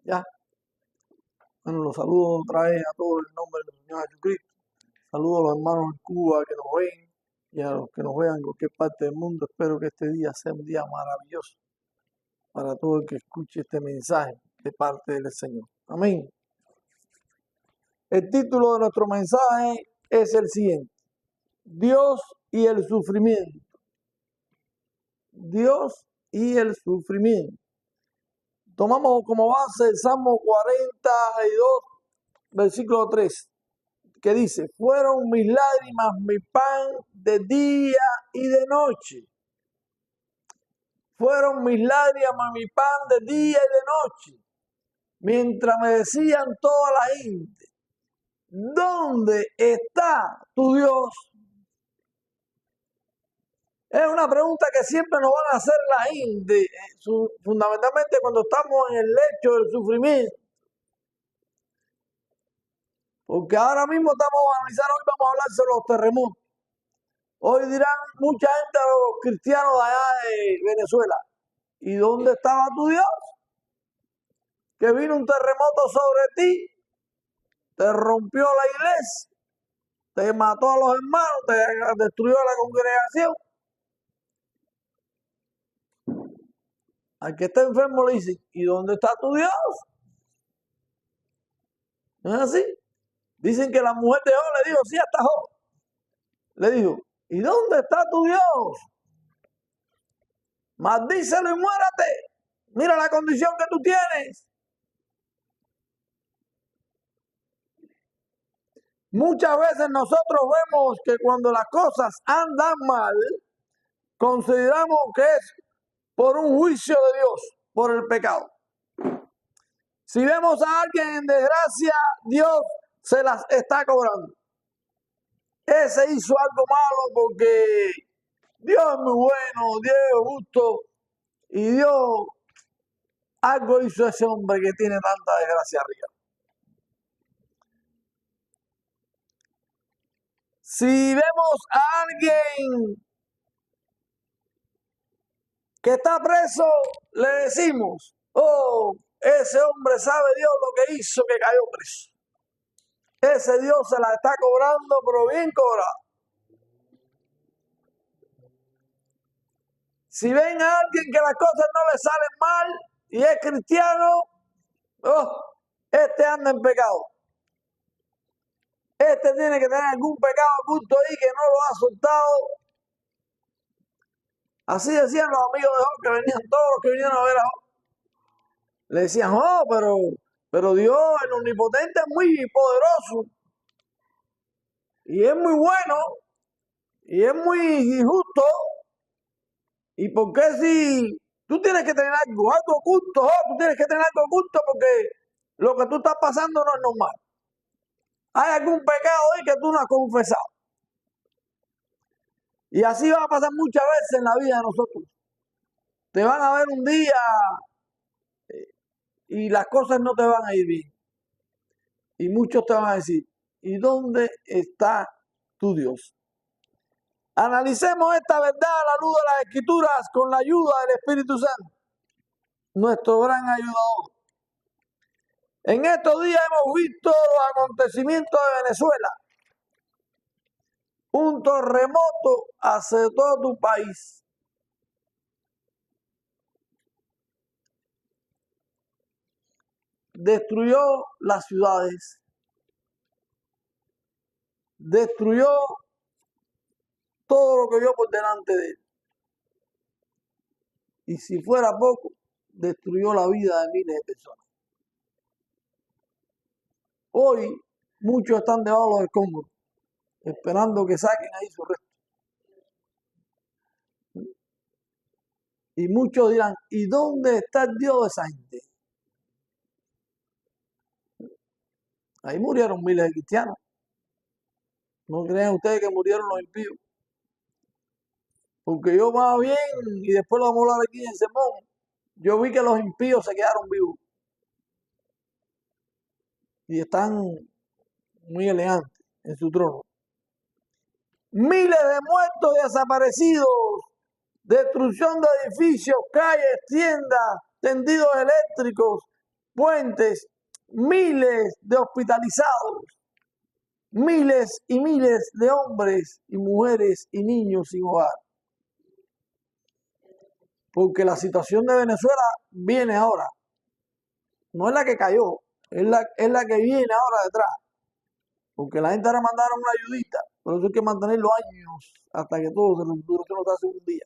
Ya. Bueno, los saludo otra vez a todos en el nombre del Señor Jesucristo. Saludo a los hermanos en Cuba que nos ven y a los que nos vean en cualquier parte del mundo. Espero que este día sea un día maravilloso para todo el que escuche este mensaje de parte del Señor. Amén. El título de nuestro mensaje es el siguiente: Dios y el sufrimiento. Dios y el sufrimiento. Tomamos como base el Salmo 42, versículo 3, que dice: fueron mis lágrimas mi pan de día y de noche. Fueron mis lágrimas mi pan de día y de noche, mientras me decían toda la gente: ¿dónde está tu Dios? Es una pregunta que siempre nos van a hacer la gente, fundamentalmente cuando estamos en el lecho del sufrimiento. Porque ahora mismo vamos a hablar sobre los terremotos. Hoy dirán mucha gente a los cristianos de allá de Venezuela: ¿y dónde estaba tu Dios? Que vino un terremoto sobre ti, te rompió la iglesia, te mató a los hermanos, te destruyó la congregación. Al que está enfermo le dice: ¿y dónde está tu Dios? ¿No es así? Dicen que la mujer de Job le dijo, sí, hasta Job. Le dijo: ¿y dónde está tu Dios? Maldícelo y muérate. Mira la condición que tú tienes. Muchas veces nosotros vemos que cuando las cosas andan mal, consideramos que es por un juicio de Dios, por el pecado. Si vemos a alguien en desgracia, Dios se las está cobrando. Ese hizo algo malo porque Dios es muy bueno, Dios es justo, y Dios algo hizo ese hombre que tiene tanta desgracia arriba. Si vemos a alguien que está preso, le decimos: oh, ese hombre sabe Dios lo que hizo que cayó preso. Ese Dios se la está cobrando, pero bien cobrado. Si ven a alguien que las cosas no le salen mal y es cristiano, oh, este anda en pecado. Este tiene que tener algún pecado oculto ahí que no lo ha soltado. Así decían los amigos de Job, que venían todos los que vinieron a ver a Job. Le decían: oh, pero Dios, el omnipotente, es muy poderoso. Y es muy bueno. Y es muy justo. ¿Y por qué si tú tienes que tener algo oculto? Oh, tú tienes que tener algo oculto porque lo que tú estás pasando no es normal. Hay algún pecado ahí que tú no has confesado. Y así va a pasar muchas veces en la vida de nosotros. Te van a ver un día y las cosas no te van a ir bien. Y muchos te van a decir: ¿y dónde está tu Dios? Analicemos esta verdad a la luz de las Escrituras con la ayuda del Espíritu Santo, nuestro gran ayudador. En estos días hemos visto los acontecimientos de Venezuela. Un terremoto azotó tu país. Destruyó las ciudades. Destruyó todo lo que vio por delante de él. Y si fuera poco, destruyó la vida de miles de personas. Hoy muchos están debajo de los escombros, esperando que saquen ahí su resto. Y muchos dirán: ¿y dónde está el Dios de esa gente? Ahí murieron miles de cristianos. ¿No creen ustedes que murieron los impíos? Porque yo más bien, y después lo vamos a hablar aquí en sermón, yo vi que los impíos se quedaron vivos. Y están muy elegantes en su trono. Miles de muertos y desaparecidos, destrucción de edificios, calles, tiendas, tendidos eléctricos, puentes, miles de hospitalizados, miles y miles de hombres y mujeres y niños sin hogar. Porque la situación de Venezuela viene ahora. No es la que cayó, es la que viene ahora detrás. Porque la gente ahora mandaron una ayudita, pero eso hay que mantenerlo años hasta que todo se resolvió, eso no se hace un día.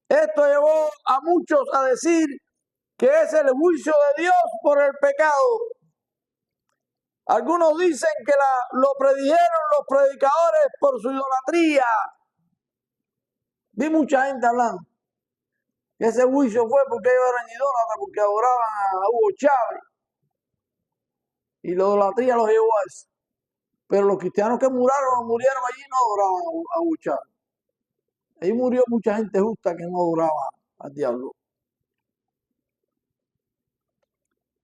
Esto llevó a muchos a decir que es el juicio de Dios por el pecado. Algunos dicen que lo predijeron los predicadores por su idolatría. Vi mucha gente hablando que ese juicio fue porque ellos eran idólatras, porque adoraban a Hugo Chávez. Y la idolatría los llevó a eso. Pero los cristianos que murieron allí no adoraban a Hugo Chávez. Ahí murió mucha gente justa que no adoraba al diablo.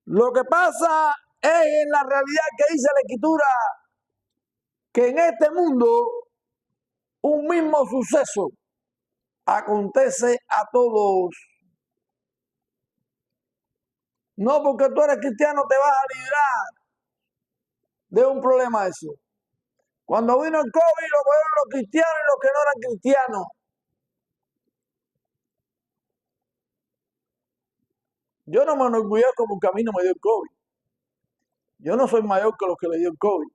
Lo que pasa es en la realidad que dice la Escritura que en este mundo un mismo suceso acontece a todos. No porque tú eres cristiano te vas a librar de un problema de eso. Cuando vino el COVID lo cogieron los cristianos y los que no eran cristianos. Yo no me enorgullezco porque a mí no me dio el COVID. Yo no soy mayor que los que le dio el COVID.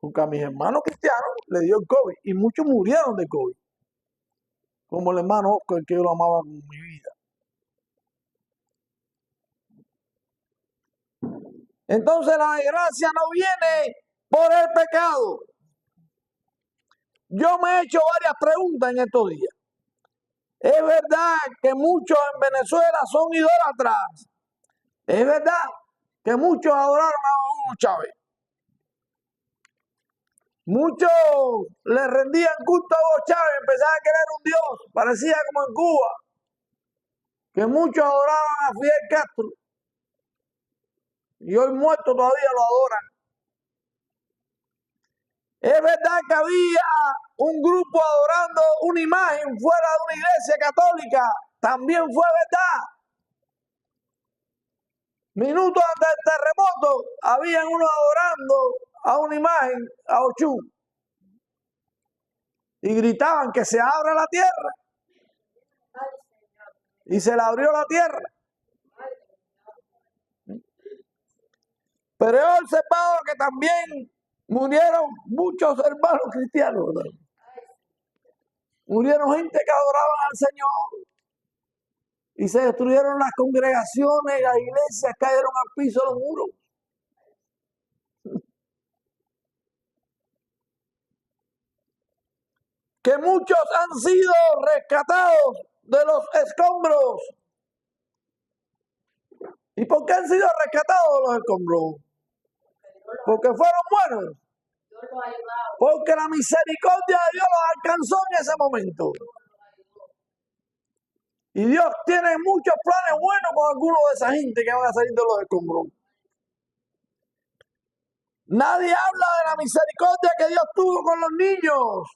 Porque a mis hermanos cristianos le dio el COVID y muchos murieron de COVID. Como el hermano Oscar, que yo lo amaba con mi vida. Entonces la desgracia no viene por el pecado. Yo me he hecho varias preguntas en estos días. Es verdad que muchos en Venezuela son idólatras. Es verdad que muchos adoraron a Hugo Chávez. Muchos le rendían culto a Hugo Chávez, empezaban a querer un Dios, parecía como en Cuba, que muchos adoraban a Fidel Castro. Y hoy muertos todavía lo adoran. Es verdad que había un grupo adorando una imagen fuera de una iglesia católica. También fue verdad. Minutos antes del terremoto, habían unos adorando a una imagen, a Ochún. Y gritaban que se abra la tierra. Y se le abrió la tierra. Pero he observado que también murieron muchos hermanos cristianos, ¿verdad? Murieron gente que adoraban al Señor. Y se destruyeron las congregaciones, las iglesias cayeron al piso los muros. Que muchos han sido rescatados de los escombros. ¿Y por qué han sido rescatados de los escombros? Porque fueron buenos. Porque la misericordia de Dios los alcanzó en ese momento. Y Dios tiene muchos planes buenos con algunos de esa gente que van a salir de los escombros. Nadie habla de la misericordia que Dios tuvo con los niños.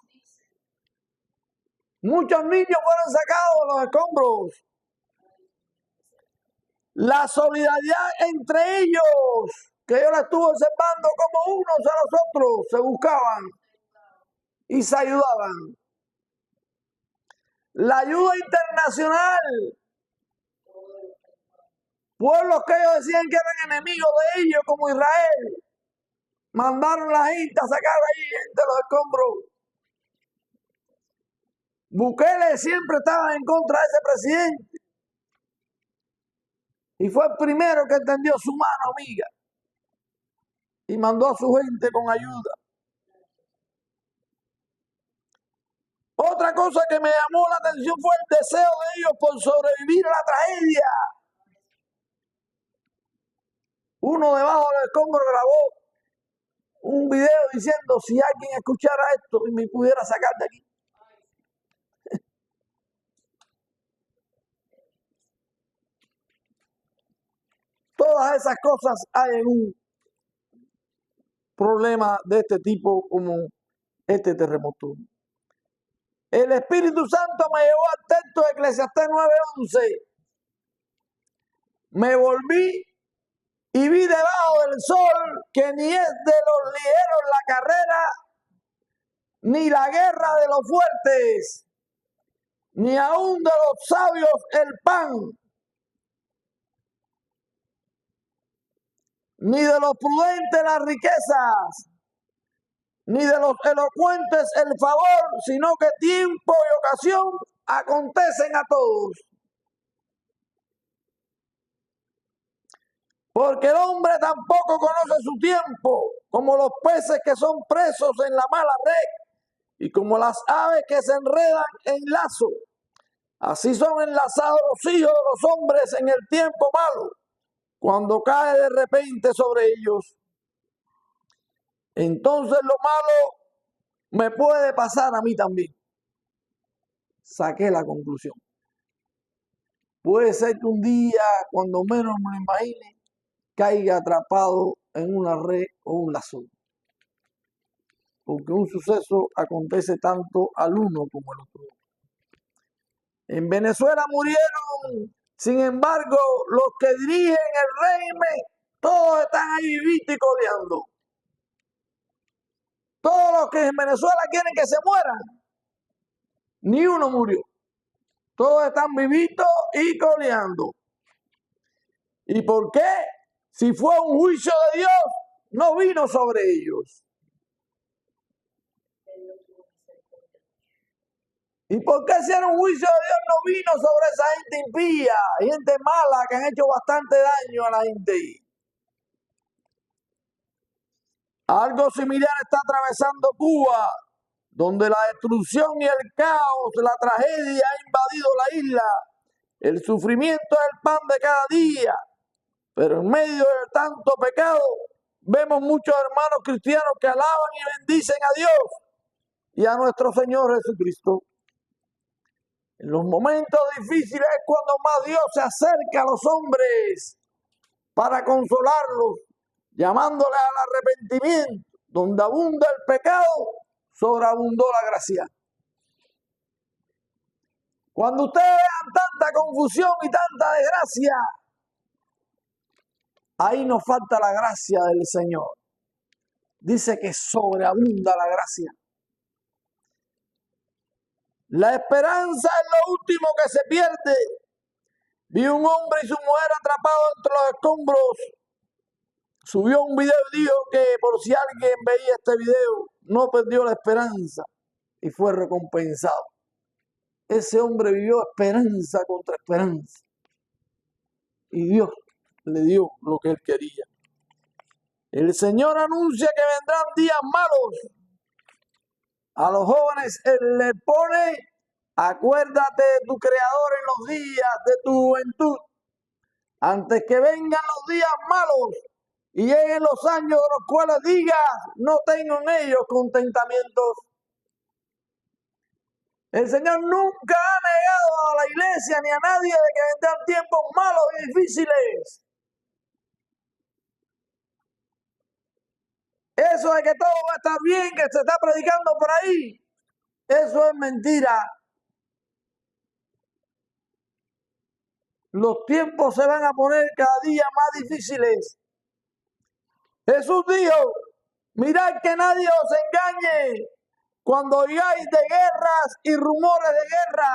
Muchos niños fueron sacados de los escombros. La solidaridad entre ellos, que yo la estuve observando como unos a los otros se buscaban y se ayudaban. La ayuda internacional. Pueblos que ellos decían que eran enemigos de ellos, como Israel, mandaron a la gente a sacar ahí gente de los escombros. Bukele siempre estaba en contra de ese presidente. Y fue el primero que entendió su mano amiga. Y mandó a su gente con ayuda. Otra cosa que me llamó la atención fue el deseo de ellos por sobrevivir a la tragedia. Uno debajo del escombro grabó un video diciendo: si alguien escuchara esto y me pudiera sacar de aquí. Todas esas cosas hay en un problema de este tipo como este terremoto. El Espíritu Santo me llevó al texto de Eclesiastés 9:11. me volví y vi debajo del sol que ni es de los ligeros la carrera, ni la guerra de los fuertes, ni aun de los sabios el pan, ni de los prudentes las riquezas, ni de los elocuentes el favor, sino que tiempo y ocasión acontecen a todos. Porque el hombre tampoco conoce su tiempo, como los peces que son presos en la mala red, y como las aves que se enredan en lazo. Así son enlazados los hijos de los hombres en el tiempo malo, cuando cae de repente sobre ellos. Entonces lo malo me puede pasar a mí también. Saqué la conclusión. Puede ser que un día, cuando menos me lo imagine, caiga atrapado en una red o un lazo. Porque un suceso acontece tanto al uno como al otro. En Venezuela murieron, sin embargo, los que dirigen el régimen, todos están ahí vivitos y coleando. Todos los que en Venezuela quieren que se mueran, ni uno murió. Todos están vivitos y coleando. ¿Y por qué? Si fue un juicio de Dios, no vino sobre ellos. ¿Y por qué si era un juicio de Dios no vino sobre esa gente impía, gente mala que han hecho bastante daño a la gente? Algo similar está atravesando Cuba, donde la destrucción y el caos, la tragedia ha invadido la isla. El sufrimiento es el pan de cada día, pero en medio de tanto pecado vemos muchos hermanos cristianos que alaban y bendicen a Dios y a nuestro Señor Jesucristo. En los momentos difíciles es cuando más Dios se acerca a los hombres para consolarlos, llamándoles al arrepentimiento. Donde abunda el pecado, sobreabundó la gracia. Cuando ustedes vean tanta confusión y tanta desgracia, ahí nos falta la gracia del Señor. Dice que sobreabunda la gracia. La esperanza es lo último que se pierde. Vi un hombre y su mujer atrapados entre los escombros. Subió un video y dijo que por si alguien veía este video, no perdió la esperanza y fue recompensado. Ese hombre vivió esperanza contra esperanza. Y Dios le dio lo que él quería. El Señor anuncia que vendrán días malos. A los jóvenes Él le pone, acuérdate de tu Creador en los días de tu juventud, antes que vengan los días malos y lleguen los años de los cuales digas, no tengo en ellos contentamientos. El Señor nunca ha negado a la iglesia ni a nadie de que vendrán tiempos malos y difíciles. Eso de que todo va a estar bien, que se está predicando por ahí, eso es mentira. Los tiempos se van a poner cada día más difíciles. Jesús dijo, mirad que nadie os engañe. Cuando oigáis de guerras y rumores de guerra,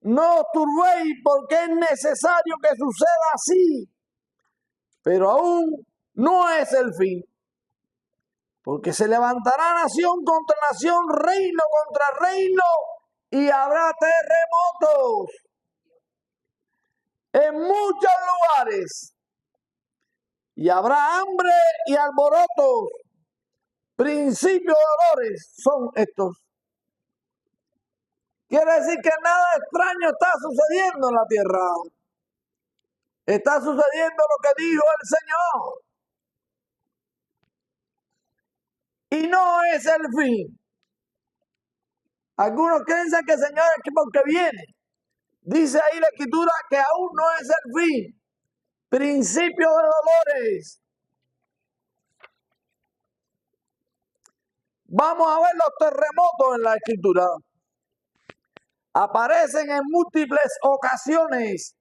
no os turbéis porque es necesario que suceda así. Pero aún no es el fin. Porque se levantará nación contra nación, reino contra reino, y habrá terremotos en muchos lugares. Y habrá hambre y alborotos. Principios de dolores son estos. Quiere decir que nada extraño está sucediendo en la tierra. Está sucediendo lo que dijo el Señor. Y no es el fin. Algunos piensan que el Señor es porque viene. Dice ahí la Escritura que aún no es el fin. Principio de dolores. Vamos a ver los terremotos en la Escritura. Aparecen en múltiples ocasiones.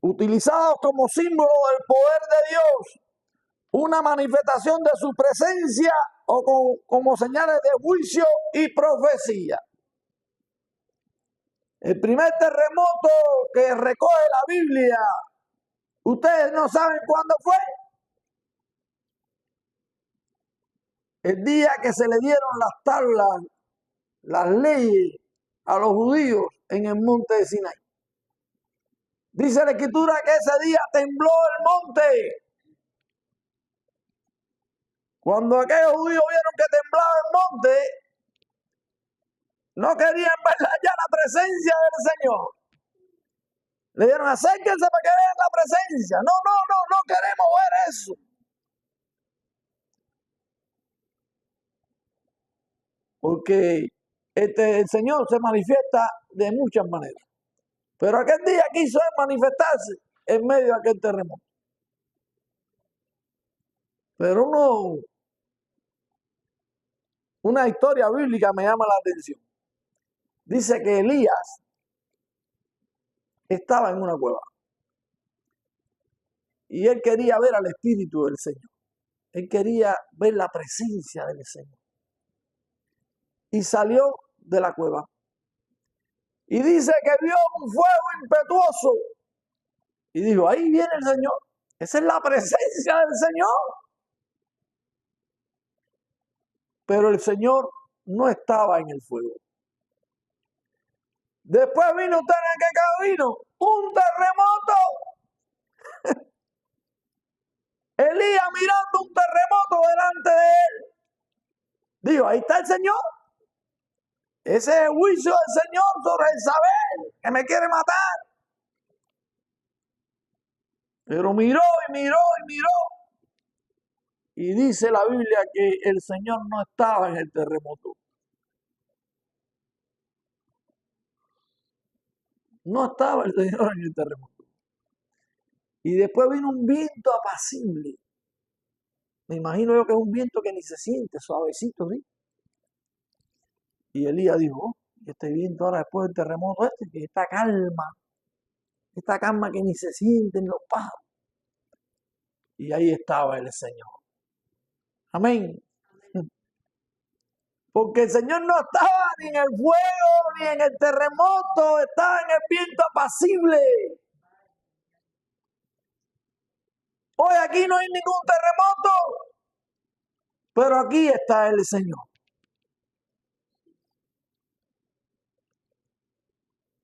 utilizados como símbolo del poder de Dios, una manifestación de su presencia o como señales de juicio y profecía. El primer terremoto que recoge la Biblia, ustedes no saben cuándo fue. El día que se le dieron las tablas, las leyes a los judíos en el monte de Sinaí. Dice la Escritura que ese día tembló el monte. Cuando aquellos judíos vieron que temblaba el monte, no querían ver ya la presencia del Señor. Le dijeron, acérquense para que vean la presencia. No queremos ver eso. Porque el Señor se manifiesta de muchas maneras. Pero aquel día quiso manifestarse en medio de aquel terremoto. Pero una historia bíblica me llama la atención. Dice que Elías estaba en una cueva. Y él quería ver al Espíritu del Señor. Él quería ver la presencia del Señor. Y salió de la cueva. Y dice que vio un fuego impetuoso. Y dijo, ahí viene el Señor. Esa es la presencia del Señor. Pero el Señor no estaba en el fuego. Después vino usted en qué camino, un terremoto. Elías mirando un terremoto delante de él. Dijo, ahí está el Señor. Ese es el juicio del Señor sobre Jezabel, que me quiere matar. Pero miró y miró y miró. Y dice la Biblia que el Señor no estaba en el terremoto. No estaba el Señor en el terremoto. Y después vino un viento apacible. Me imagino yo que es un viento que ni se siente, suavecito, ¿sí? Y Elías dijo, este viento ahora después del terremoto que esta calma que ni se siente en los pájaros. Y ahí estaba el Señor. Amén. Porque el Señor no estaba ni en el fuego, ni en el terremoto, estaba en el viento apacible. Hoy aquí no hay ningún terremoto, pero aquí está el Señor.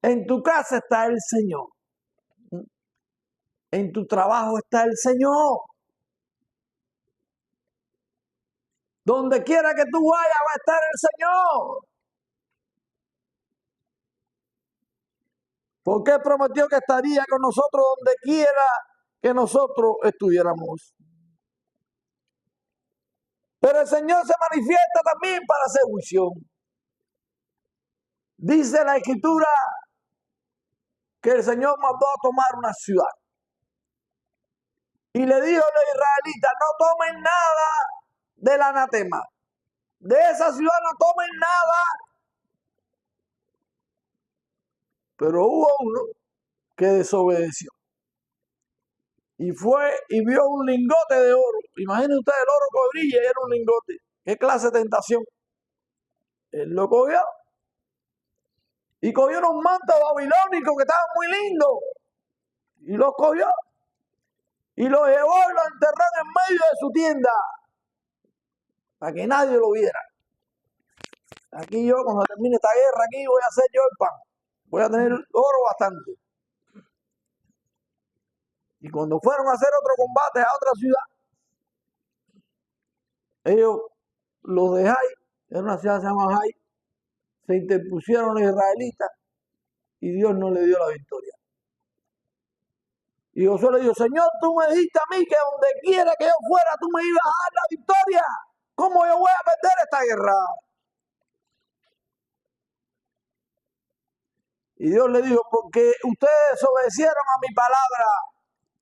En tu casa está el Señor. En tu trabajo está el Señor. Donde quiera que tú vayas va a estar el Señor. Porque Él prometió que estaría con nosotros donde quiera que nosotros estuviéramos. Pero el Señor se manifiesta también para hacer juicio. Dice la Escritura que el Señor mandó a tomar una ciudad. Y le dijo a los israelitas, no tomen nada del anatema. De esa ciudad no tomen nada. Pero hubo uno que desobedeció. Y fue y vio un lingote de oro. Imaginen ustedes el oro que brilla y era un lingote. ¿Qué clase de tentación? Él lo cogió. Y cogió unos mantos babilónicos que estaban muy lindos. Y los cogió. Y los llevó y los enterró en medio de su tienda. Para que nadie lo viera. Aquí yo, cuando termine esta guerra, aquí voy a hacer yo el pan. Voy a tener oro bastante. Y cuando fueron a hacer otro combate a otra ciudad, ellos los de Jai, en una ciudad que se llama Jai, se interpusieron los israelitas y Dios no le dio la victoria. Y Josué le dijo, Señor, tú me dijiste a mí que donde quiera que yo fuera, tú me ibas a dar la victoria. ¿Cómo yo voy a perder esta guerra? Y Dios le dijo, porque ustedes obedecieron a mi palabra.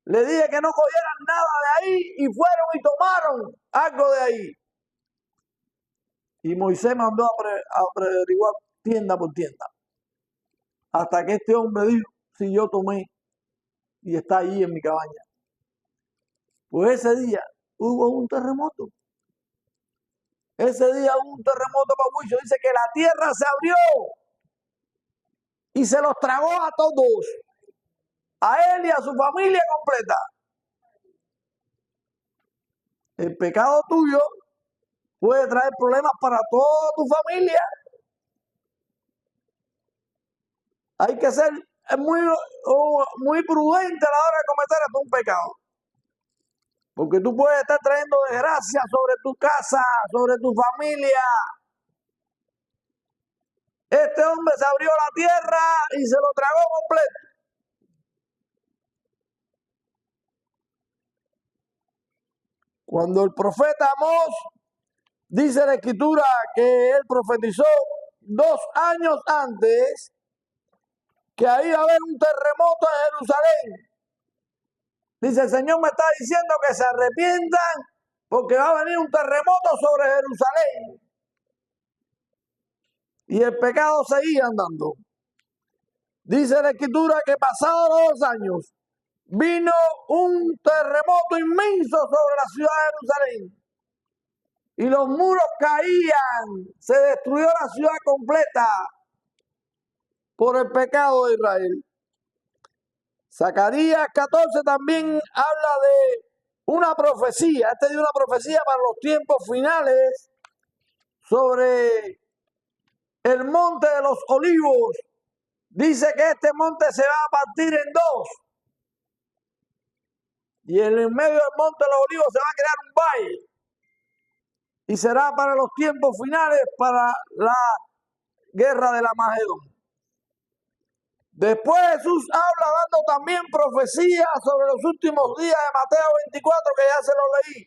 Le dije que no cogieran nada de ahí y fueron y tomaron algo de ahí. Y Moisés mandó a averiguar tienda por tienda. Hasta que este hombre dijo, si yo tomé y está ahí en mi cabaña. Pues ese día hubo un terremoto. Ese día hubo un terremoto, papucho. Dice que la tierra se abrió y se los tragó a todos. A él y a su familia completa. El pecado tuyo puede traer problemas para toda tu familia. Hay que ser muy prudente a la hora de cometer un pecado. Porque tú puedes estar trayendo desgracia sobre tu casa, sobre tu familia. Este hombre se abrió la tierra y se lo tragó completo. Cuando el profeta Amós, dice la escritura que él profetizó 2 años antes que ahí iba a haber un terremoto en Jerusalén. Dice, el Señor me está diciendo que se arrepientan porque va a venir un terremoto sobre Jerusalén. Y el pecado seguía andando. Dice la escritura que pasados 2 años vino un terremoto inmenso sobre la ciudad de Jerusalén. Y los muros caían, se destruyó la ciudad completa por el pecado de Israel. Zacarías 14 también habla de una profecía. Este es una profecía para los tiempos finales sobre el monte de los olivos. Dice que este monte se va a partir en 2. Y en el medio del monte de los olivos se va a crear un valle. Y será para los tiempos finales, para la guerra de la Magedón. Después Jesús habla dando también profecía sobre los últimos días de Mateo 24, que ya se lo leí,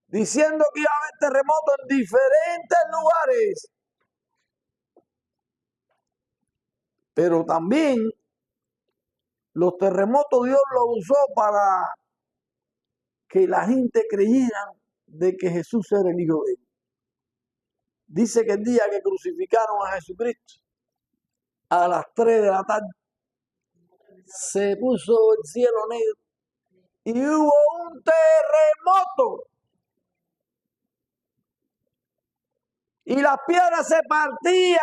diciendo que iba a haber terremotos en diferentes lugares. Pero también los terremotos Dios los usó para que la gente creyera de que Jesús era el Hijo de Él. Dice que el día que crucificaron a Jesucristo, a las 3 de la tarde, se puso el cielo negro y hubo un terremoto. Y las piedras se partían.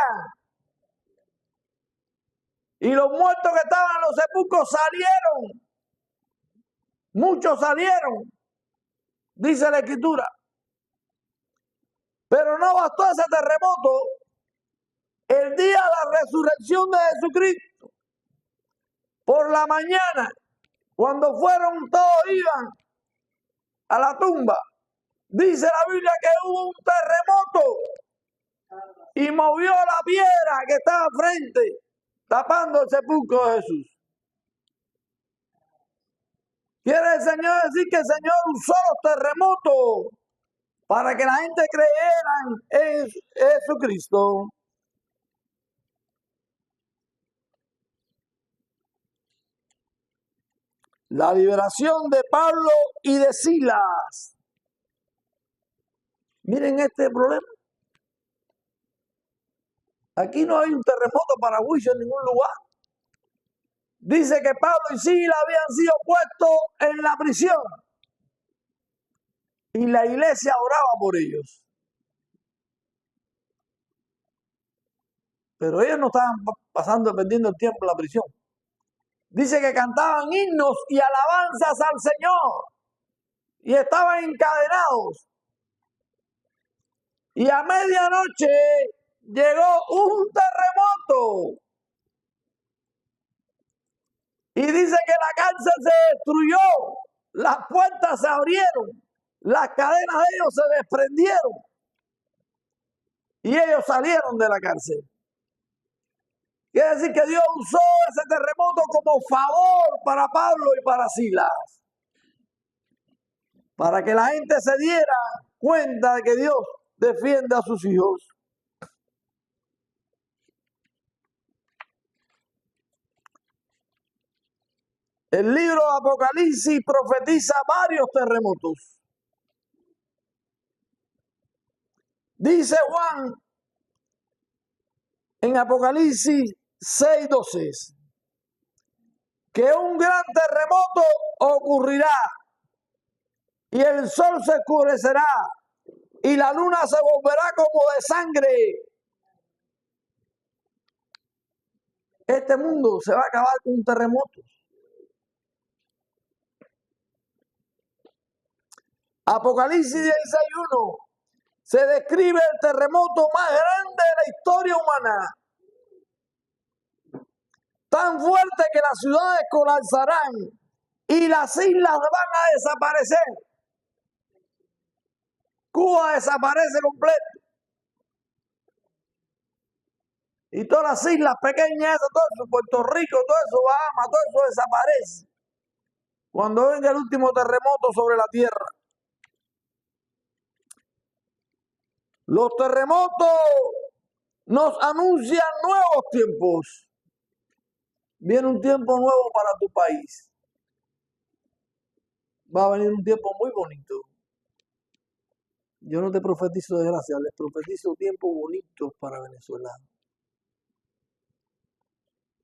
Y los muertos que estaban en los sepulcros salieron. Muchos salieron, dice la escritura. Pero no bastó ese terremoto. El día de la resurrección de Jesucristo, por la mañana, cuando todos iban a la tumba, dice la Biblia que hubo un terremoto y movió la piedra que estaba frente, tapando el sepulcro de Jesús. Quiere el Señor decir que el Señor usó los terremotos para que la gente creyera en Jesucristo. La liberación de Pablo y de Silas. Miren este problema. Aquí no hay un terremoto para juicio en ningún lugar. Dice que Pablo y Silas habían sido puestos en la prisión. Y la iglesia oraba por ellos. Pero ellos no estaban perdiendo el tiempo en la prisión. Dice que cantaban himnos y alabanzas al Señor. Y estaban encadenados. Y a medianoche llegó un terremoto. Y dice que la cárcel se destruyó. Las puertas se abrieron. Las cadenas de ellos se desprendieron. Y ellos salieron de la cárcel. Quiere decir que Dios usó ese terremoto como favor para Pablo y para Silas. Para que la gente se diera cuenta de que Dios defiende a sus hijos. El libro de Apocalipsis profetiza varios terremotos. Dice Juan en Apocalipsis 6:12, que un gran terremoto ocurrirá y el sol se oscurecerá y la luna se volverá como de sangre. Este mundo se va a acabar con un terremoto. Apocalipsis 16:1 se describe el terremoto más grande de la historia humana. Tan fuerte que las ciudades colapsarán y las islas van a desaparecer. Cuba desaparece completo. Y todas las islas pequeñas, todo eso, Puerto Rico, todo eso, Bahamas, todo eso desaparece. Cuando venga el último terremoto sobre la tierra. Los terremotos nos anuncian nuevos tiempos. Viene un tiempo nuevo para tu país. Va a venir un tiempo muy bonito. Yo no te profetizo desgracia, les profetizo tiempos bonitos para Venezuela.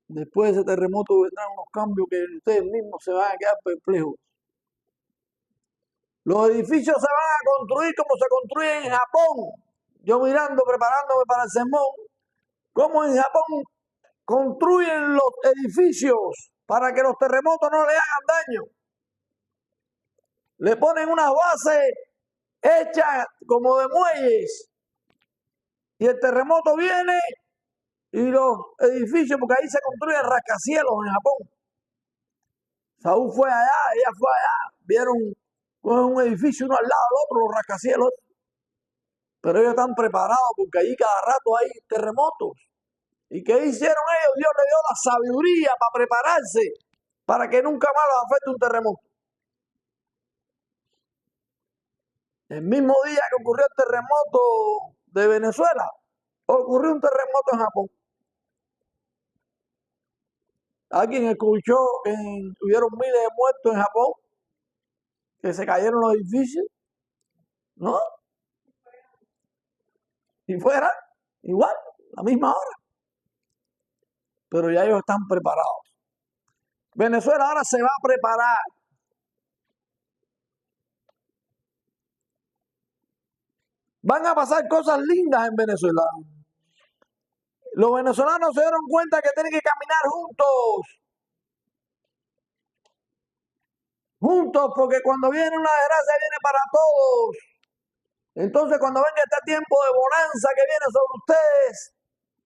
Después de ese terremoto vendrán unos cambios que ustedes mismos se van a quedar perplejos. Los edificios se van a construir como se construyen en Japón. Yo mirando, preparándome para el sermón, cómo en Japón construyen los edificios para que los terremotos no le hagan daño. Le ponen unas bases hechas como de muelles y el terremoto viene y los edificios, porque ahí se construyen rascacielos en Japón. Saúl fue allá, ella fue allá, vieron un edificio uno al lado del otro, los rascacielos, pero ellos están preparados porque allí cada rato hay terremotos. ¿Y qué hicieron ellos? Dios les dio la sabiduría para prepararse para que nunca más los afecte un terremoto. El mismo día que ocurrió el terremoto de Venezuela, ocurrió un terremoto en Japón. ¿Alguien escuchó que hubieron miles de muertos en Japón? ¿Que se cayeron los edificios? ¿No? Si fuera, igual, la misma hora. Pero ya ellos están preparados. Venezuela ahora se va a preparar. Van a pasar cosas lindas en Venezuela. Los venezolanos se dieron cuenta que tienen que caminar juntos. Juntos, porque cuando viene una desgracia viene para todos. Entonces, cuando venga este tiempo de bonanza que viene sobre ustedes,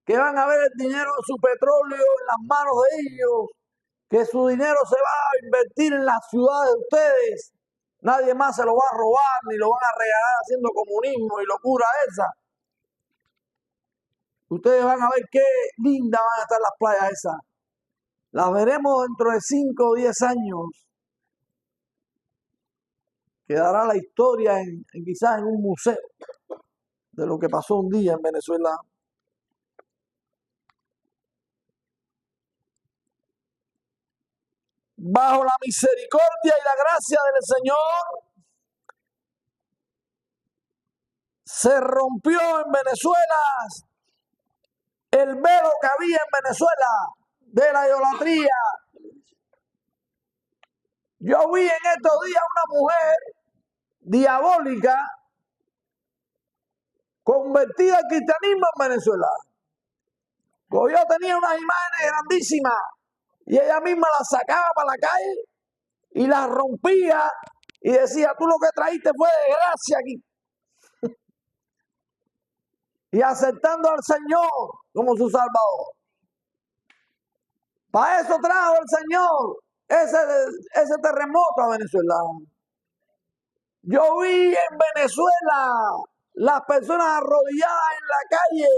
que van a ver el dinero de su petróleo en las manos de ellos, que su dinero se va a invertir en las ciudades de ustedes, nadie más se lo va a robar ni lo van a regalar haciendo comunismo y locura esa. Ustedes van a ver qué lindas van a estar las playas esas. Las veremos dentro de 5 o 10 años. Quedará la historia quizás en un museo de lo que pasó un día en Venezuela. Bajo la misericordia y la gracia del Señor, se rompió en Venezuela el velo que había en Venezuela de la idolatría. Yo vi en estos días una mujer diabólica convertida al cristianismo en Venezuela. Yo tenía unas imágenes grandísimas y ella misma las sacaba para la calle y las rompía y decía, tú lo que traíste fue desgracia aquí. Y aceptando al Señor como su Salvador. Para eso trajo el Señor ese terremoto a Venezuela. Yo vi en Venezuela las personas arrodilladas en la calle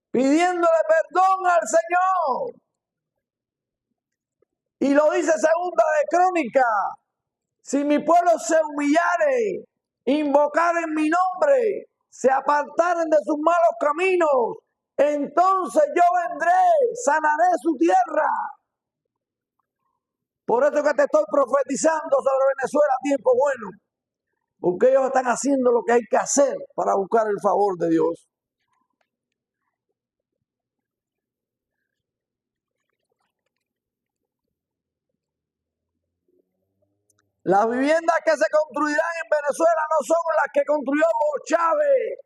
pidiéndole perdón al Señor. Y lo dice Segunda de Crónica, si mi pueblo se humillare, invocaren mi nombre, se apartaren de sus malos caminos, entonces yo vendré, sanaré su tierra. Por eso que te estoy profetizando sobre Venezuela, tiempo bueno, porque ellos están haciendo lo que hay que hacer para buscar el favor de Dios. Las viviendas que se construirán en Venezuela no son las que construyó Hugo Chávez,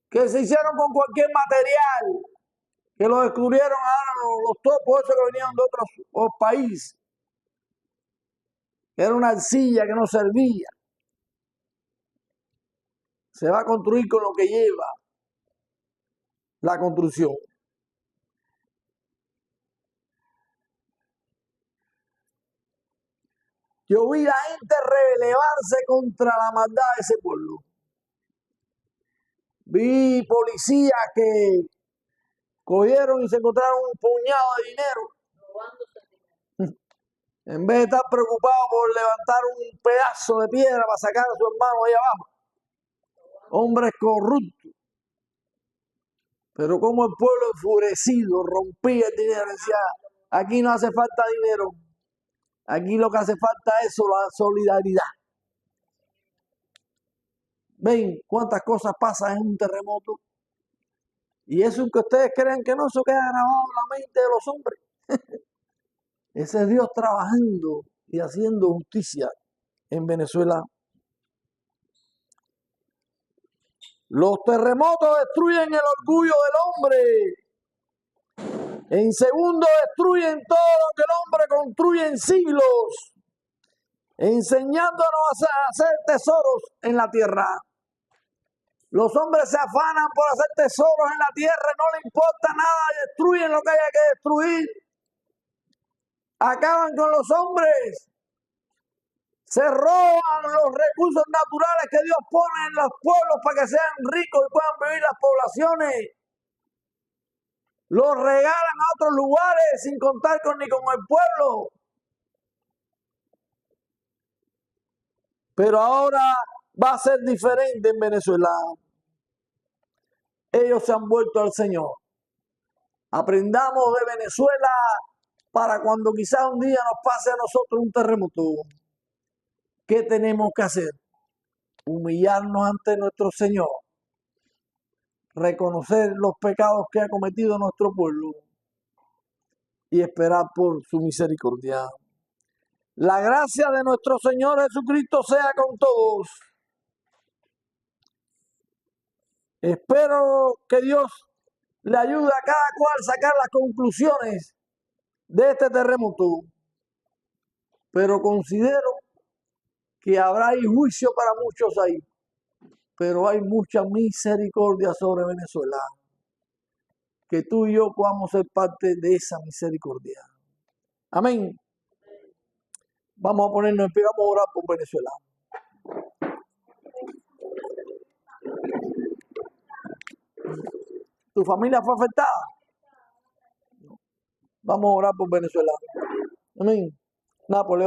que se hicieron con cualquier material, que lo descubrieron ahora los topos esos que venían de otros países. Era una arcilla que no servía. Se va a construir con lo que lleva la construcción. Yo vi a la gente rebelearse contra la maldad de ese pueblo. Vi policías que cogieron y se encontraron un puñado de dinero. En vez de estar preocupados por levantar un pedazo de piedra para sacar a su hermano ahí abajo. Hombres corruptos. Pero como el pueblo enfurecido rompía el dinero, decía, aquí no hace falta dinero. Aquí lo que hace falta es la solidaridad. ¿Ven cuántas cosas pasan en un terremoto? Y eso que ustedes creen que no, eso queda grabado en la mente de los hombres. Ese es Dios trabajando y haciendo justicia en Venezuela. Los terremotos destruyen el orgullo del hombre. En segundo, destruyen todo lo que el hombre construye en siglos, enseñándonos a hacer tesoros en la tierra. Los hombres se afanan por hacer tesoros en la tierra, no les importa nada, destruyen lo que haya que destruir. Acaban con los hombres. Se roban los recursos naturales que Dios pone en los pueblos para que sean ricos y puedan vivir las poblaciones. Los regalan a otros lugares sin contar ni con el pueblo. Pero ahora va a ser diferente en Venezuela. Ellos se han vuelto al Señor. Aprendamos de Venezuela para cuando quizás un día nos pase a nosotros un terremoto. ¿Qué tenemos que hacer? Humillarnos ante nuestro Señor. Reconocer los pecados que ha cometido nuestro pueblo y esperar por su misericordia. La gracia de nuestro Señor Jesucristo sea con todos. Espero que Dios le ayude a cada cual a sacar las conclusiones de este terremoto. Pero considero que habrá juicio para muchos ahí. Pero hay mucha misericordia sobre Venezuela. Que tú y yo podamos ser parte de esa misericordia. Amén. Vamos a ponernos en pie, vamos a orar por Venezuela. ¿Tu familia fue afectada? Vamos a orar por Venezuela. Amén. Nápoles.